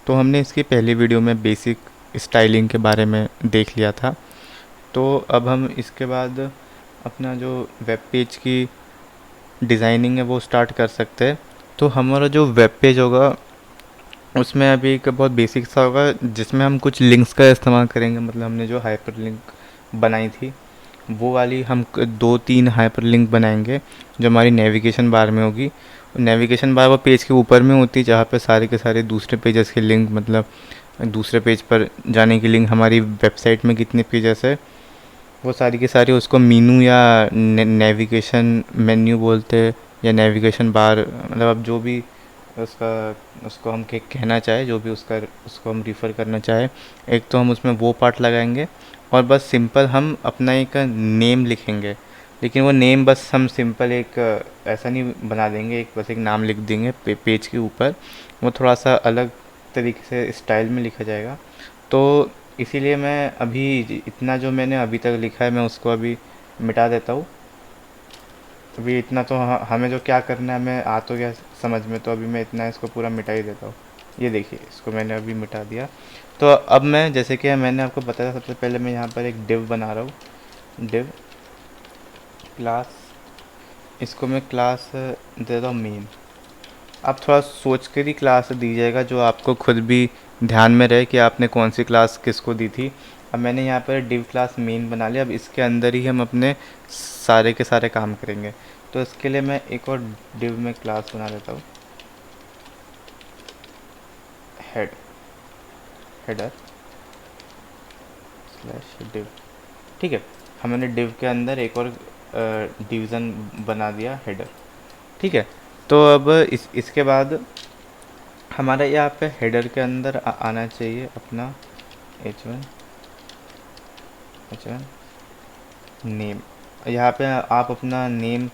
तो हमने इसकी पहली वीडियो में बेसिक स्टाइलिंग के बारे में देख लिया था। तो अब हम इसके बाद अपना जो वेब पेज की डिज़ाइनिंग है वो स्टार्ट कर सकते हैं। तो हमारा जो वेब पेज होगा उसमें अभी एक बहुत बेसिक सा होगा, जिसमें हम कुछ लिंक्स का इस्तेमाल करेंगे। मतलब हमने जो हाइपर लिंक बनाई थी वो वाली हम 2-3 हाइपर लिंक बनाएंगे जो हमारी नेविगेशन बार में होगी। नेविगेशन बार वो पेज के ऊपर में होती है जहाँ पे सारे के सारे दूसरे पेजेस के लिंक, मतलब दूसरे पेज पर जाने की लिंक, हमारी वेबसाइट में कितने पेजेस है वो सारी की सारी उसको मीनू या नेविगेशन मेन्यू बोलते हैं, या नेविगेशन बार, मतलब अब जो भी उसका उसको हम कहना चाहे, जो भी उसका उसको हम रिफ़र करना चाहे। एक तो हम उसमें वो पार्ट लगाएंगे और बस सिंपल हम अपना एक नेम लिखेंगे। लेकिन वो नेम बस हम सिंपल एक ऐसा नहीं बना देंगे, एक बस एक नाम लिख देंगे पेज के ऊपर। वो थोड़ा सा अलग तरीके से स्टाइल में लिखा जाएगा। तो इसीलिए मैं अभी इतना जो मैंने अभी तक लिखा है मैं उसको अभी मिटा देता हूँ। अभी इतना तो हमें जो क्या करना है हमें आ तो गया समझ में, तो अभी मैं इतना इसको पूरा मिटा ही देता हूँ। ये देखिए, इसको मैंने अभी मिटा दिया। तो अब मैं, जैसे कि मैंने आपको बताया, सबसे पहले मैं यहाँ पर एक डिव बना रहा हूँ। डिव क्लास, इसको मैं क्लास दे देता हूँ मेन। आप थोड़ा सोच कर ही क्लास दीजिएगा जो आपको खुद भी ध्यान में रहे कि आपने कौन सी क्लास किसको दी थी। अब मैंने यहाँ पर डिव क्लास मेन बना लिया। अब इसके अंदर ही हम अपने सारे के सारे काम करेंगे। तो इसके लिए मैं एक और डिव में क्लास बना लेता हूँ, हेड, हेडर स्लैश डिव। ठीक है, हमने डिव के अंदर एक और डिवीज़न बना दिया, हेडर। ठीक है, तो अब इसके बाद हमारा यहाँ पे हेडर के अंदर आना चाहिए अपना h1 नेम। यहाँ पे आप अपना नेम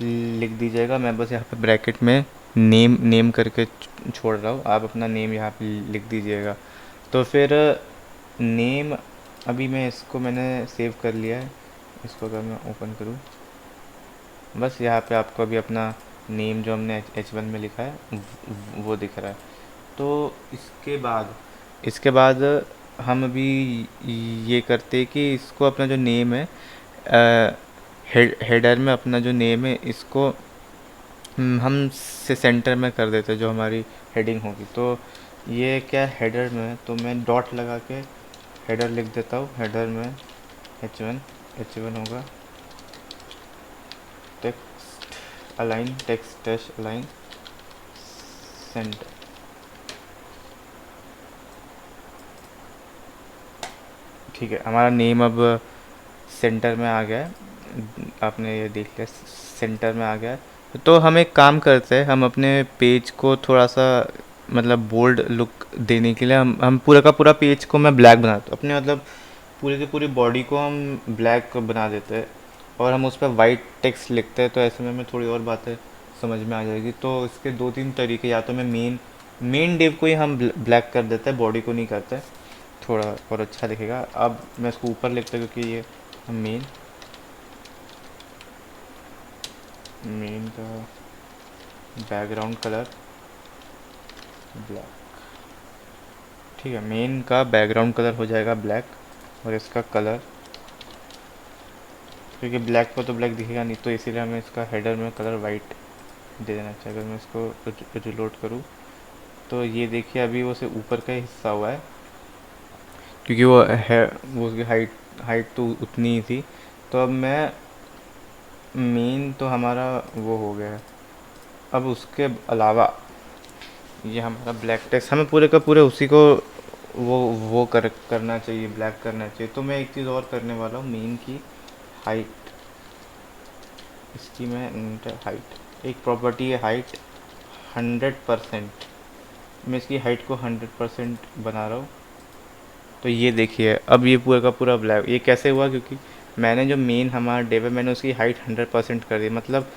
लिख दीजिएगा। मैं बस यहाँ पे ब्रैकेट में नेम नेम करके छोड़ रहा हूँ, आप अपना नेम यहाँ पे लिख दीजिएगा। तो फिर नेम, अभी मैं इसको मैंने सेव कर लिया है। इसको अगर मैं ओपन करूँ, बस यहाँ पे आपको अभी अपना नेम जो हमने h1 में लिखा है वो दिख रहा है। तो इसके बाद हम अभी ये करते हैं कि इसको अपना जो नेम है, हेडर में अपना जो नेम है इसको हम से सेंटर में कर देते हैं जो हमारी हेडिंग होगी। तो ये क्या हेडर में है, तो मैं डॉट लगा के हेडर लिख देता हूँ। हेडर में h1 होगा text align, text dash align centre. ठीक है, हमारा नेम अब सेंटर में आ गया है। आपने ये देख लिया, सेंटर में आ गया है। तो हम एक काम करते हैं, हम अपने पेज को थोड़ा सा मतलब बोल्ड लुक देने के लिए हम पूरा का पूरा पेज को मैं ब्लैक बनाता हूँ अपने, मतलब पूरी की पूरी बॉडी को हम ब्लैक बना देते हैं और हम उस पर वाइट टेक्स्ट लिखते हैं। तो ऐसे में हमें थोड़ी और बातें समझ में आ जाएगी। तो इसके 2-3 तरीके, या तो मैं मेन डिव को ही हम ब्लैक कर देते हैं, बॉडी को नहीं करते, थोड़ा और अच्छा दिखेगा। अब मैं इसको ऊपर लिखता हूँ क्योंकि ये मेन का बैकग्राउंड कलर ब्लैक। ठीक है, मेन का बैकग्राउंड कलर हो जाएगा ब्लैक और इसका कलर, क्योंकि ब्लैक को तो ब्लैक दिखेगा नहीं, तो इसीलिए हमें इसका हेडर में कलर वाइट दे देना चाहिए। अगर मैं इसको रिलोड करूँ तो ये देखिए अभी वो से ऊपर का हिस्सा हुआ है, क्योंकि वो उसकी हाइट तो उतनी ही थी। तो अब मैं मेन तो हमारा वो हो गया है। अब उसके अलावा ये हमारा ब्लैक टेक्स्ट हमें पूरे का पूरे उसी को वो करना चाहिए, ब्लैक करना चाहिए। तो मैं एक चीज़ और करने वाला हूँ, मेन की हाइट, इसकी मैं हाइट, एक प्रॉपर्टी है हाइट 100%। मैं इसकी हाइट को 100% बना रहा हूँ। तो ये देखिए अब ये पूरा का पूरा ब्लैक। ये कैसे हुआ, क्योंकि मैंने जो मेन हमारा डेव है मैंने उसकी हाइट 100% कर दी। मतलब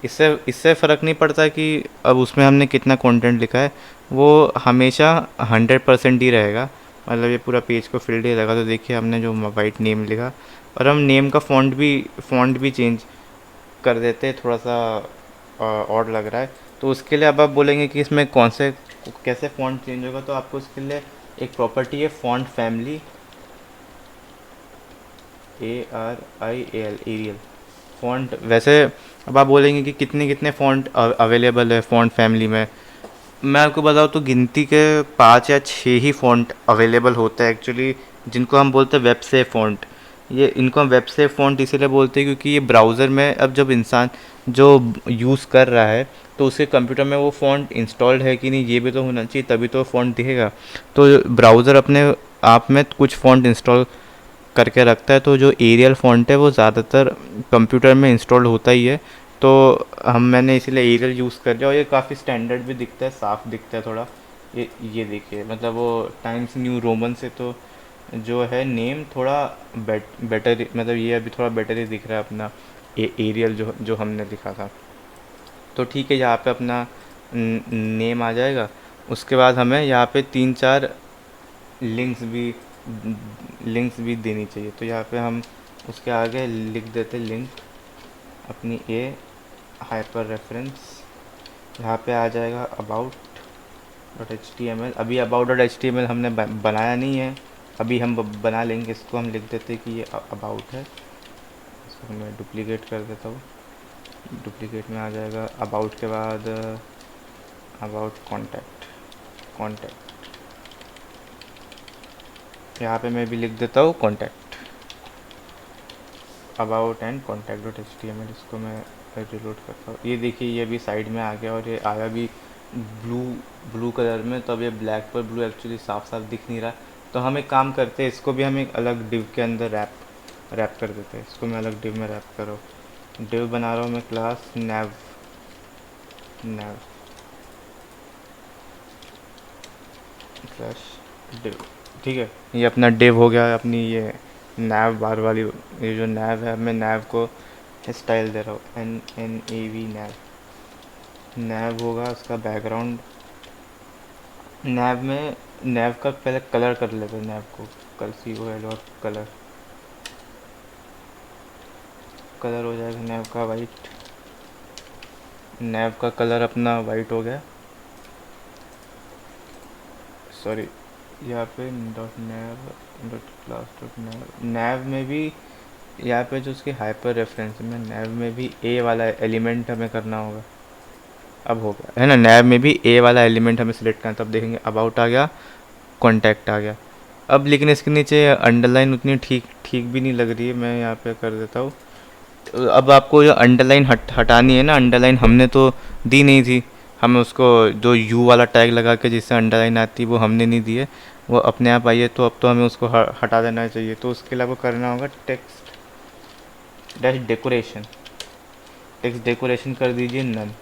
इससे इससे फ़र्क नहीं पड़ता कि अब उसमें हमने कितना कंटेंट लिखा है, वो हमेशा 100% ही रहेगा। मतलब ये पूरा पेज को फिल्ड ही रहेगा। तो देखिए हमने जो वाइट नेम लिखा, और हम नेम का फ़ॉन्ट भी चेंज कर देते, थोड़ा सा ऑड लग रहा है। तो उसके लिए अब आप बोलेंगे कि इसमें कौन से कैसे फ़ॉन्ट चेंज होगा, तो आपको उसके लिए एक प्रॉपर्टी है font family, ARIAL, Arial font. वैसे अब आप बोलेंगे कि कितने कितने फ़ॉन्ट अवेलेबल है फ़ॉन्ट फैमिली में। मैं आपको बताऊँ तो गिनती के 5 या 6 ही फ़ॉन्ट अवेलेबल होता है एक्चुअली, जिनको हम बोलते हैं वेब सेफ फ़ॉन्ट। ये इनको हम वेब सेफ फ़ॉन्ट इसीलिए बोलते हैं क्योंकि ये ब्राउज़र में अब जब इंसान जो यूज़ कर रहा है तो उसके कंप्यूटर में वो फ़ॉन्ट इंस्टॉल्ड है कि नहीं ये भी तो होना चाहिए, तभी तो फ़ॉन्ट दिखेगा। तो ब्राउज़र अपने आप में कुछ फ़ॉन्ट इंस्टॉल करके रखता है, तो जो एरियल फ़ॉन्ट है वो ज़्यादातर कंप्यूटर में इंस्टॉल्ड होता ही है। तो मैंने इसीलिए एरियल यूज़ कर लिया, और ये काफ़ी स्टैंडर्ड भी दिखता है, साफ़ दिखता है थोड़ा। ये देखिए, मतलब वो टाइम्स न्यू रोमन से तो जो है नेम थोड़ा बेटर, मतलब ये अभी थोड़ा बेटर ही दिख रहा है अपना एरियल जो जो हमने लिखा था। तो ठीक है, यहाँ पे अपना नेम आ जाएगा। उसके बाद हमें यहाँ पे 3-4 लिंक्स भी देनी चाहिए। तो यहाँ पे हम उसके आगे लिख देते लिंक अपनी हाइपर रेफरेंस। यहाँ पे आ जाएगा about dot H T M L. अभी about dot H T M L हमने बनाया नहीं है, अभी हम बना लेंगे। इसको हम लिख देते कि ये अबाउट है। इसको मैं डुप्लीकेट कर देता हूँ, डुप्लीकेट में आ जाएगा अबाउट के बाद अबाउट कॉन्टैक्ट। यहाँ पे मैं भी लिख देता हूँ contact, about and contact dot H T M L. इसको मैं रिलोड करता हूँ। ये देखिए, ये भी साइड में आ गया और ये आया भी ब्लू ब्लू कलर में। तो अब ये ब्लैक पर ब्लू एक्चुअली साफ साफ दिख नहीं रहा। तो हम एक काम करते हैं, इसको भी हम एक अलग डिव के अंदर रैप कर देते हैं। इसको मैं अलग डिव में रैप करो, डिव बना रहा हूँ मैं क्लास नैव स्लैश डिव। ठीक है, ये अपना डिव हो गया। अपनी ये नैव बार वाली, ये जो नैव है, मैं नैव को स्टाइल दे रहा हूँ NAV नैव। नैव होगा उसका बैकग्राउंड। नैव का पहले कलर कर लेते हैं। नैव को COL और कलर हो जाएगा नैव का वाइट। नैव का कलर अपना वाइट हो गया। सॉरी, यहाँ पे डॉट नैव डॉट क्लास डॉट नैव। नैव में भी यहाँ पे जो उसकी हाइपर रेफरेंस में नैव में भी ए वाला एलिमेंट हमें करना होगा। अब हो गया है ना, नैव में भी ए वाला एलिमेंट हमें सिलेक्ट करना। तब देखेंगे अबाउट आ गया, कॉन्टैक्ट आ गया। अब लेकिन इसके नीचे अंडरलाइन उतनी ठीक ठीक भी नहीं लग रही है, मैं यहाँ पे कर देता हूँ। अब आपको जो अंडरलाइन हटानी है ना, अंडरलाइन हमने तो दी नहीं थी। हमें उसको जो यू वाला टैग लगा के जिससे अंडरलाइन आती है वो हमने नहीं दी है, वो अपने आप आई है। तो अब तो हमें उसको हटा देना चाहिए। तो उसके लिए आपको करना होगा text dash decoration. Text decoration कर दीजिए नन।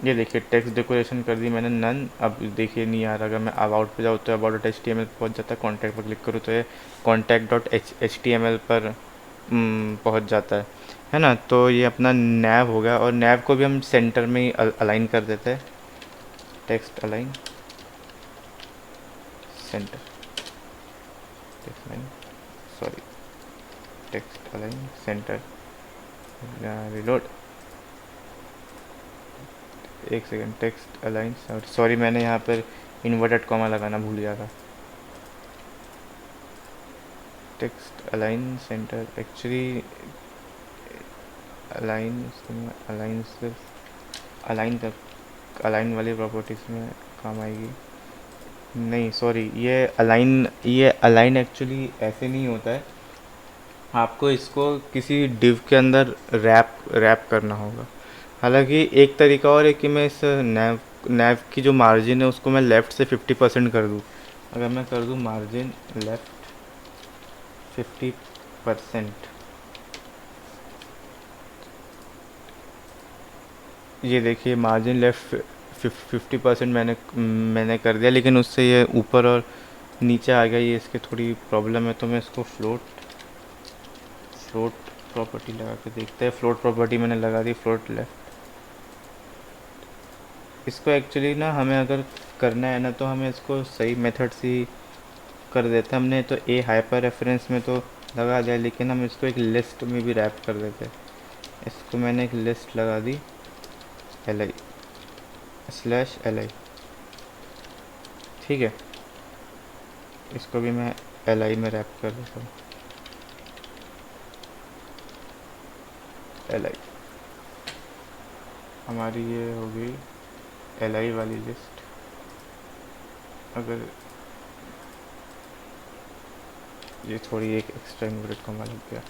ये देखिए, टेक्स्ट डेकोरेशन कर दी मैंने नन। अब देखिए नहीं आ रहा। अगर मैं अबाउट पे जाऊँ तो about dot H T M L पहुँच जाता है। कॉन्टैक्ट पर क्लिक करूँ तो ये contact dot H T M L पर पहुँच जाता है ना। तो ये अपना नैव हो गया, और नैव को भी हम सेंटर में ही अलाइन कर देते हैं। Text align centre, text line, sorry, text align centre. Reload, एक सेकेंड। टेक्स्ट अलाइन, सॉरी मैंने यहाँ पर इन्वर्टेड कॉमा लगाना भूल गया था। Text align centre, actually align, align सिर्फ अलाइन वाली प्रॉपर्टीज़ में काम आएगी। नहीं सॉरी, ये अलाइन एक्चुअली ऐसे नहीं होता है। आपको इसको किसी डिव के अंदर रैप करना होगा। हालांकि एक तरीका और है कि मैं इस नैव की जो मार्जिन है उसको मैं लेफ़्ट से 50% कर दूँ। अगर मैं कर दूँ मार्जिन लेफ़्ट 50%, ये देखिए मार्जिन लेफ़्ट 50% मैंने कर दिया, लेकिन उससे ये ऊपर और नीचे आ गया। ये इसकी थोड़ी प्रॉब्लम है। तो मैं इसको फ्लोट प्रॉपर्टी लगा के देखते हैं। फ्लोट प्रॉपर्टी मैंने लगा दी, फ्लोट लेफ्ट। इसको एक्चुअली ना हमें अगर करना है ना, तो हमें इसको सही मेथड से ही कर देते हैं। हमने तो ए हाइपर रेफरेंस में तो लगा दिया, लेकिन हम इसको एक लिस्ट में भी रैप कर देते हैं। इसको मैंने एक लिस्ट लगा दी, LI /LI। ठीक है, इसको भी मैं LI में रैप कर देता हूँ। LI हमारी ये हो गई LI वाली लिस्ट। अगर ये थोड़ी एक एक्स्ट्रा इन्वर्टेड कॉमा लग गया,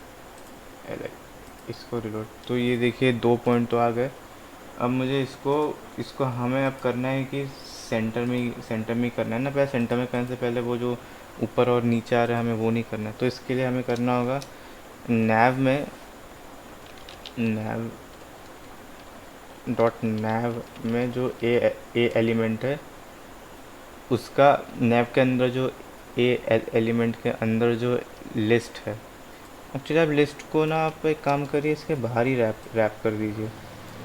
LI, इसको रिलोड, तो ये देखिए 2 पॉइंट तो आ गए। अब मुझे इसको इसको हमें अब करना है कि सेंटर में ही करना है ना। पहले सेंटर में करने से पहले वो जो ऊपर और नीचे आ रहा है हमें वो नहीं करना है। तो इसके लिए हमें करना होगा nav डॉट nav में जो ए एलिमेंट है उसका, nav के अंदर जो ए एलिमेंट के अंदर जो लिस्ट है, एक्चुअली आप लिस्ट को ना आप एक काम करिए, इसके बाहर ही रैप कर दीजिए।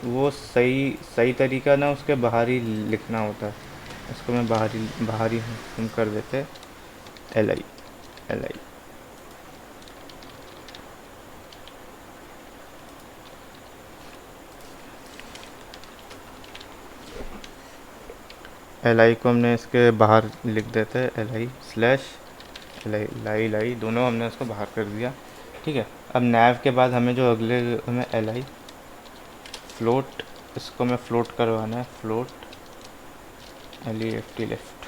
वो सही सही तरीका ना उसके बाहर ही लिखना होता है। इसको मैं बाहर ही हम कर देते LI LI। LI को हमने इसके बाहर लिख देते हैं, LI स्लैश LI लाई लाई दोनों हमने उसको बाहर कर दिया। ठीक है, अब nav के बाद हमें जो अगले हमें LI फ्लोट, इसको मैं फ्लोट करवाना है, फ्लोट LEFT लेफ्ट।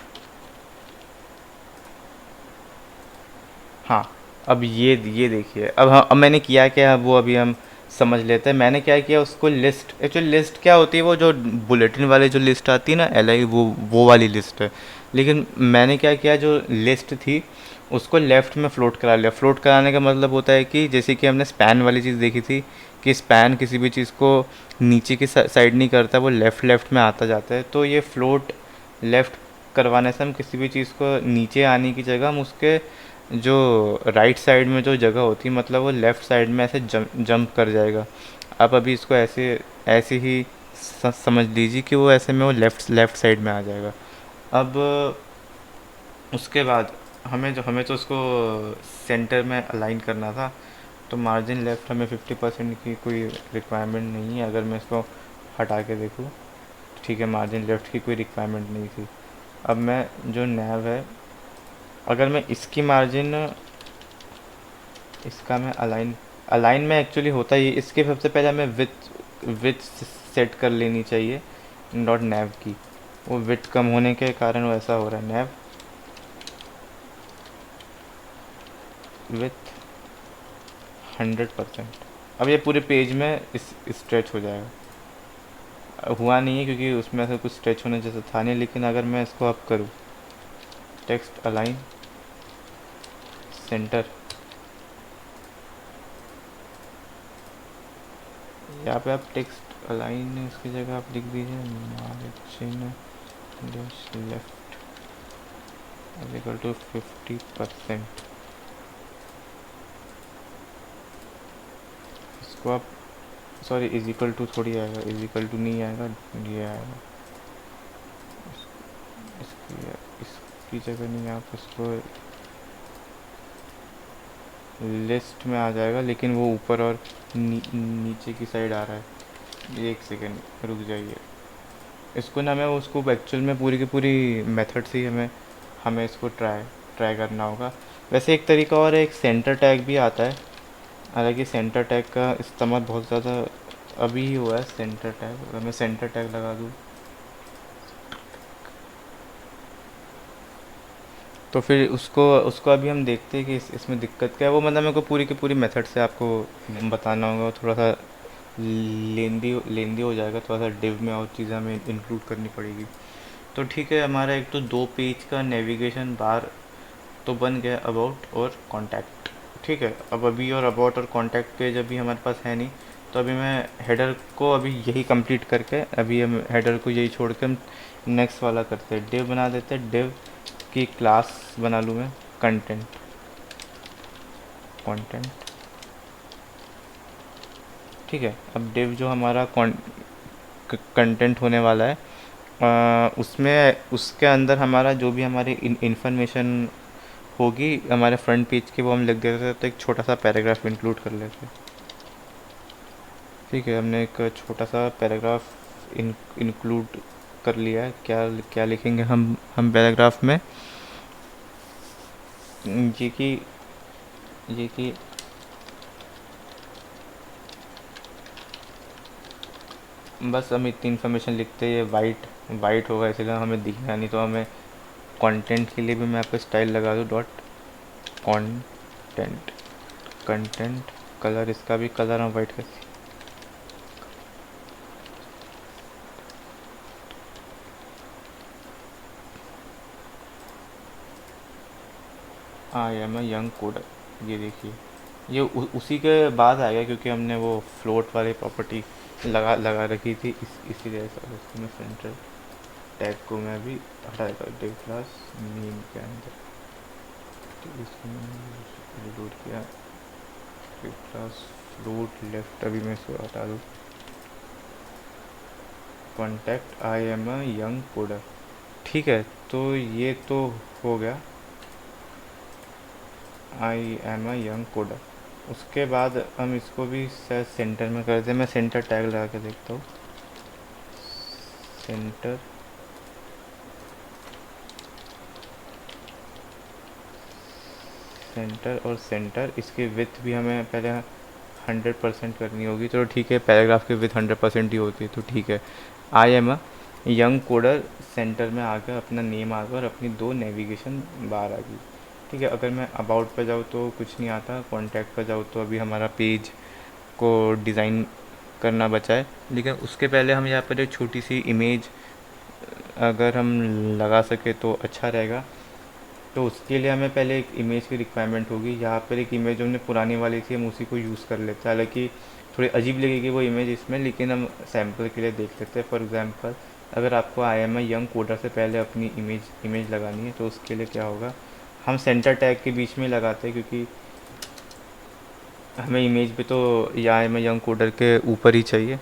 हाँ, अब ये देखिए, अब मैंने किया क्या, वो अभी हम समझ लेते हैं। मैंने क्या किया, उसको लिस्ट, एक्चुअली लिस्ट क्या होती है, वो जो बुलेटिन वाली जो लिस्ट आती है ना LI, वो वाली लिस्ट है। लेकिन मैंने क्या किया, जो लिस्ट थी उसको लेफ़्ट में फ्लोट करा लिया। फ्लोट कराने का मतलब होता है कि जैसे कि हमने स्पैन वाली चीज़ देखी थी कि स्पैन किसी भी चीज़ को नीचे की साइड नहीं करता, वो लेफ़्ट में आता जाता है। तो ये फ्लोट लेफ़्ट करवाने से हम किसी भी चीज़ को नीचे आने की जगह हम उसके जो राइट साइड में जो जगह होती है, मतलब वो लेफ़्ट साइड में ऐसे जंप कर जाएगा। आप अभी इसको ऐसे ऐसे ही समझ लीजिए कि वो ऐसे में वो लेफ़्ट साइड में आ जाएगा। अब उसके बाद हमें तो उसको सेंटर में अलाइन करना था। तो मार्जिन लेफ़्ट हमें 50% की कोई रिक्वायरमेंट नहीं है। अगर मैं इसको हटा के देखूँ, ठीक है, मार्जिन लेफ़्ट की कोई रिक्वायरमेंट नहीं थी। अब मैं जो nav है, अगर मैं इसकी मार्जिन, इसका मैं अलाइन में एक्चुअली होता ही, इसके सबसे पहले हमें विथ सेट कर लेनी चाहिए डॉट nav की। वो विथ कम होने के कारण वो ऐसा हो रहा है, nav विथ 100%। अब ये पूरे पेज में इस स्ट्रेच हो जाएगा। हुआ नहीं है क्योंकि उसमें से कुछ स्ट्रेच होने जैसा था नहीं। लेकिन अगर मैं इसको अब करूँ टेक्स्ट अलाइन सेंटर, यहाँ पे आप टेक्स्ट अलाइन इसकी जगह आप लिख दीजिए margin left is equal to 50%। इसको आप, सॉरी, इज इक्वल टू थोड़ी आएगा, इज इक्वल टू नहीं आएगा, ये आएगा। इसकी जगह नहीं, आप इसको लिस्ट में आ जाएगा, लेकिन वो ऊपर और नीचे की साइड आ रहा है। एक सेकेंड रुक जाइए। इसको ना मैं उसको एक्चुअल में पूरी की पूरी मेथड से ही हमें इसको ट्राई करना होगा। वैसे एक तरीका और है, एक सेंटर टैग भी आता है। हालांकि सेंटर टैग का इस्तेमाल बहुत ज़्यादा अभी ही हुआ है। सेंटर टैग, अगर मैं सेंटर टैग लगा दूँ तो फिर उसको उसको अभी हम देखते हैं कि इसमें दिक्कत क्या है। वो मतलब मेरे को पूरी की पूरी मेथड से आपको बताना होगा। थोड़ा सा लेंदी हो जाएगा, थोड़ा सा डिव में और चीज़ें हमें इंक्लूड करनी पड़ेगी। तो ठीक है, हमारा एक तो 2 पेज का नेविगेशन बार तो बन गया, अबाउट और कॉन्टैक्ट। ठीक है, अब अभी और अबाउट और कॉन्टैक्ट पेज अभी हमारे पास है नहीं। तो अभी मैं हेडर को अभी यही कंप्लीट करके, अभी हम हेडर को यही छोड़ के हम नेक्स्ट वाला करते हैं, डिव बना देते हैं। डिव की क्लास बना लूँ मैं कंटेंट, ठीक है। अब डिव जो हमारा कंटेंट होने वाला है, उसमें उसके अंदर हमारा जो भी हमारी इन्फॉर्मेशन होगी हमारे फ्रंट पेज के, वो हम लिख देते हैं। तो एक छोटा सा पैराग्राफ इंक्लूड कर लेते हैं। ठीक है, हमने एक छोटा सा पैराग्राफ इंक्लूड कर लिया है। क्या क्या लिखेंगे हम पैराग्राफ में, ये कि बस हम इतनी इन्फॉर्मेशन लिखते हैं। ये वाइट होगा इसलिए हमें दिखना नहीं, तो हमें कंटेंट के लिए भी मैं आपको स्टाइल लगा दूँ डॉट कंटेंट। कंटेंट कलर, इसका भी कलर हम वाइट कर, I am a young coder. ये देखिए, ये उसी के बाद आएगा क्योंकि हमने वो फ्लोट वाली प्रॉपर्टी लगा लगा रखी थी, इसीलिए सर उसको मैं सेंटर टैग को मैं भी हटा देता हूँ डिव क्लास नेम के अंदर। तो इसको मैंने रिलोड किया, डिव क्लास फ्लोट लेफ्ट, अभी मैं इसको हटा दूँ। Contact I am a young coder, ठीक है। तो ये तो हो गया, I am a young coder. उसके बाद हम इसको भी सेंटर में कर दें। मैं सेंटर टैग लगा के देखता हूँ, सेंटर सेंटर और सेंटर। इसकी विथ भी हमें पहले 100% करनी होगी, तो ठीक है, पैराग्राफ की विथ 100% ही होती है, तो ठीक है। I am a young coder, centre में आ गया, अपना नेम आ गया और अपनी 2 नेविगेशन बार आ गई, ठीक है। अगर मैं अबाउट पर जाऊँ तो कुछ नहीं आता, कॉन्टैक्ट पर जाऊँ तो अभी हमारा पेज को डिज़ाइन करना बचा है। लेकिन उसके पहले हम यहाँ पर एक छोटी सी इमेज अगर हम लगा सके तो अच्छा रहेगा। तो उसके लिए हमें पहले एक इमेज की रिक्वायरमेंट होगी। यहाँ पर एक इमेज हमने पुरानी वाली थी, हम उसी को यूज़ कर लेते हैं। हालांकि थोड़ी अजीब लगेगी वो इमेज इसमें, लेकिन हम सैम्पल के लिए देख लेते हैं। फॉर एग्जांपल, अगर आपको I am I young coder से पहले अपनी इमेज लगानी है तो उसके लिए क्या होगा, हम सेंटर टैग के बीच में लगाते हैं क्योंकि हमें इमेज भी तो या I am I young coder के ऊपर ही चाहिए।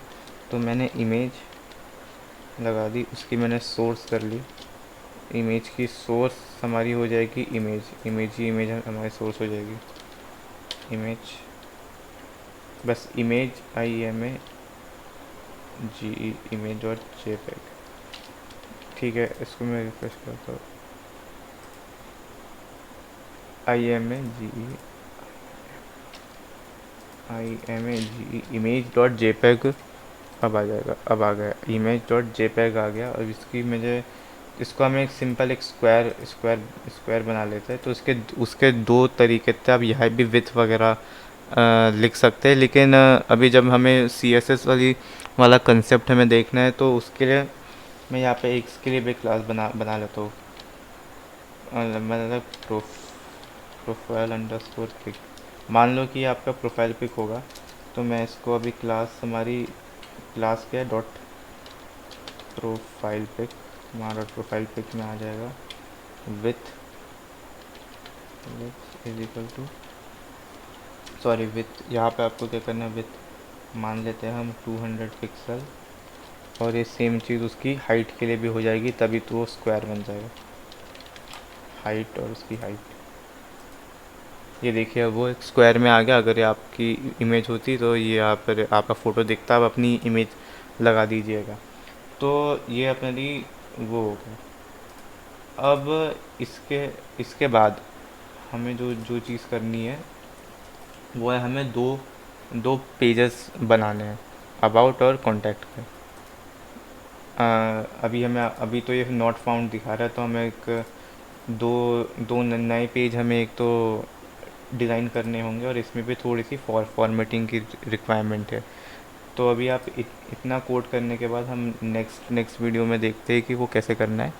तो मैंने इमेज लगा दी, उसकी मैंने सोर्स कर ली। इमेज की सोर्स हमारी हो जाएगी इमेज हमारी सोर्स हो जाएगी इमेज। बस image I M A G image dot JPEG, ठीक है। इसको मैं रिफ्रेश करता हूँ, I M A G image dot JPEG. अब आ जाएगा, अब आ गया इमेज डॉट जे पैक आ गया। और इसकी मुझे, इसको हम एक सिंपल एक स्क्वायर बना लेते हैं। तो उसके उसके 2 तरीके थे। अब यहाँ भी विथ वगैरह लिख सकते हैं, लेकिन अभी जब हमें CSS वाला कंसेप्ट हमें देखना है तो उसके लिए मैं यहाँ पे एक के लिए भी क्लास बना लेता हूँ, मतलब प्रोफाइल अंडरस्कोर पिक। मान लो कि आपका प्रोफाइल पिक होगा, तो मैं इसको अभी क्लास, हमारी क्लास क्या है, डॉट प्रोफाइल पिक। हमारा प्रोफाइल पिक में आ जाएगा width is equal to, sorry width, यहाँ पे आपको क्या करना है, विथ मान लेते हैं हम 200 पिक्सल। और ये सेम चीज़ उसकी हाइट के लिए भी हो जाएगी, तभी तो वो स्क्वायर बन जाएगा। हाइट और उसकी हाइट, ये देखिए अब वो एक स्क्वायर में आ गया। अगर ये आपकी इमेज होती तो ये यहाँ पर आपका फ़ोटो दिखता, आप अपनी इमेज लगा दीजिएगा। तो ये अपनी वो हो गया। अब इसके इसके बाद हमें जो जो चीज़ करनी है वो है, हमें दो पेजेस बनाने हैं, अबाउट और कॉन्टैक्ट के। अभी तो ये नॉट फाउंड दिखा रहा है, तो हमें एक दो दो नए पेज हमें एक तो डिज़ाइन करने होंगे, और इसमें भी थोड़ी सी फॉर्मेटिंग की रिक्वायरमेंट है। तो अभी आप इतना कोड करने के बाद हम नेक्स्ट वीडियो में देखते हैं कि वो कैसे करना है।